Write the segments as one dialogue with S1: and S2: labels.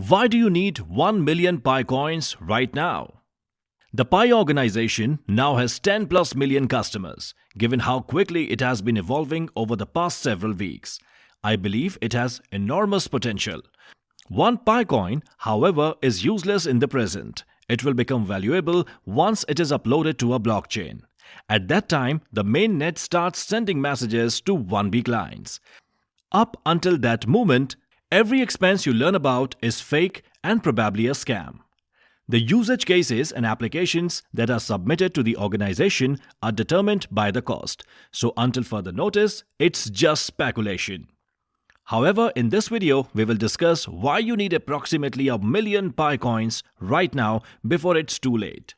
S1: Why do you need 1 million Pi coins right now? The Pi organization now has 10 plus million customers. Given how quickly it has been evolving over the past several weeks, I believe it has enormous potential. One Pi coin, however, is useless in the present. It will become valuable once it is uploaded to a blockchain. At that time, the mainnet starts sending messages to 1B clients. Up until that moment, every expense you learn about is fake and probably a scam. The usage cases and applications that are submitted to the organization are determined by the cost. So until further notice, it's just speculation. However, in this video, we will discuss why you need approximately 1 million Pi coins right now before it's too late.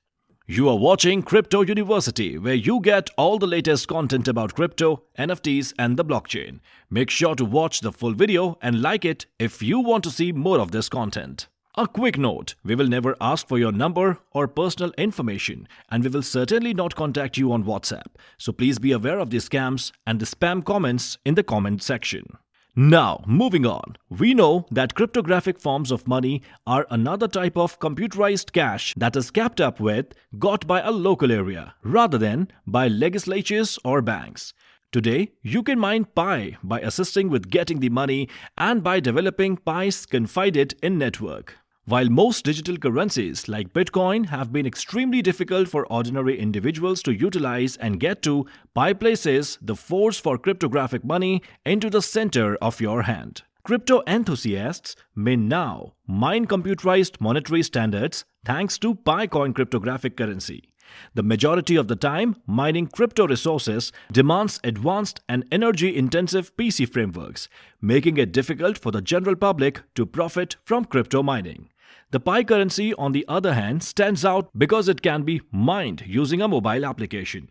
S1: You are watching Crypto University, where you get all the latest content about crypto, NFTs and the blockchain. Make sure to watch the full video and like it if you want to see more of this content. A quick note, we will never ask for your number or personal information, and we will certainly not contact you on WhatsApp. So please be aware of the scams and the spam comments in the comment section. Now, moving on, we know that cryptographic forms of money are another type of computerized cash that is kept up with, got by a local area, rather than by legislatures or banks. Today, you can mine Pi by assisting with getting the money and by developing Pi's confided-in network. While most digital currencies like Bitcoin have been extremely difficult for ordinary individuals to utilize and get to, Pi places the force for cryptographic money into the center of your hand. Crypto enthusiasts may now mine computerized monetary standards thanks to Picoin cryptographic currency. The majority of the time, mining crypto resources demands advanced and energy-intensive PC frameworks, making it difficult for the general public to profit from crypto mining. The Pi currency, on the other hand, stands out because it can be mined using a mobile application.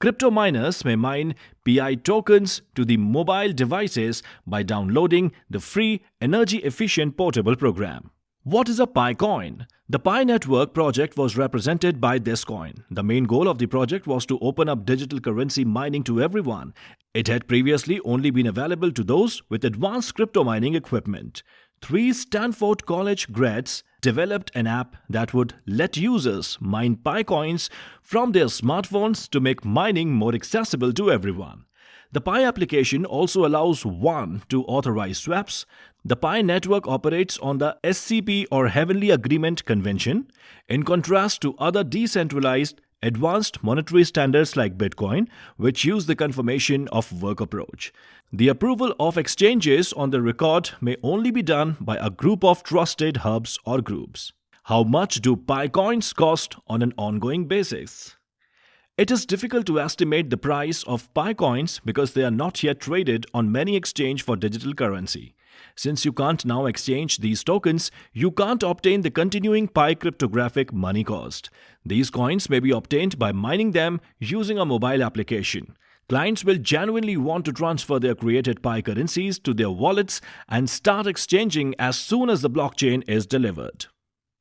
S1: Crypto miners may mine Pi tokens to the mobile devices by downloading the free, energy-efficient portable program. What is a Pi coin? The Pi network project was represented by this coin. The main goal of the project was to open up digital currency mining to everyone. It had previously only been available to those with advanced crypto mining equipment. 3 Stanford College grads developed an app that would let users mine Pi coins from their smartphones to make mining more accessible to everyone. The Pi application also allows one to authorize swaps. The Pi network operates on the SCP or Heavenly Agreement Convention. In contrast to other decentralized, advanced monetary standards like Bitcoin, which use the confirmation of work approach. The approval of exchanges on the record may only be done by a group of trusted hubs or groups. How much do Pi coins cost on an ongoing basis? It is difficult to estimate the price of Pi coins because they are not yet traded on many exchanges for digital currency. Since you can't now exchange these tokens, you can't obtain the continuing Pi cryptographic money cost. These coins may be obtained by mining them using a mobile application. Clients will genuinely want to transfer their created Pi currencies to their wallets and start exchanging as soon as the blockchain is delivered.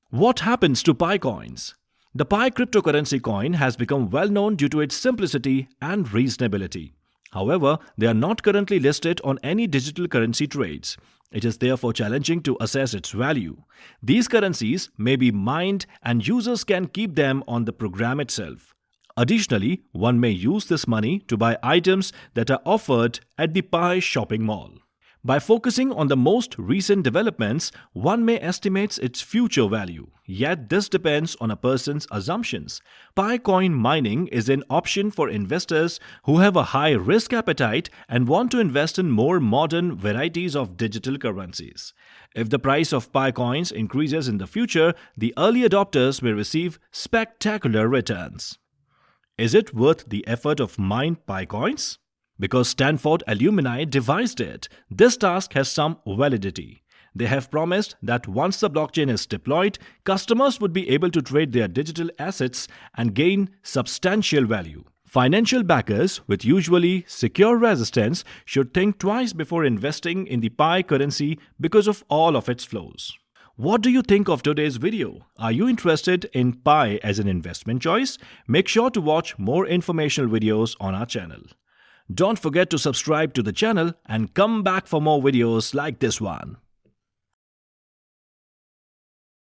S1: What happens to Pi coins? The Pi cryptocurrency coin has become well known due to its simplicity and reasonability. However, they are not currently listed on any digital currency trades. It is therefore challenging to assess its value. These currencies may be mined and users can keep them on the program itself. Additionally, one may use this money to buy items that are offered at the Pi shopping mall. By focusing on the most recent developments, one may estimate its future value. Yet this depends on a person's assumptions. Pi coin mining is an option for investors who have a high risk appetite and want to invest in more modern varieties of digital currencies. If the price of Pi coins increases in the future, the early adopters may receive spectacular returns. Is it worth the effort of mine Pi coins? Because Stanford alumni devised it, this task has some validity. They have promised that once the blockchain is deployed, customers would be able to trade their digital assets and gain substantial value. Financial backers with usually secure resistance should think twice before investing in the Pi currency because of all of its flaws. What do you think of today's video? Are you interested in Pi as an investment choice? Make sure to watch more informational videos on our channel. Don't forget to subscribe to the channel and come back for more videos like this one.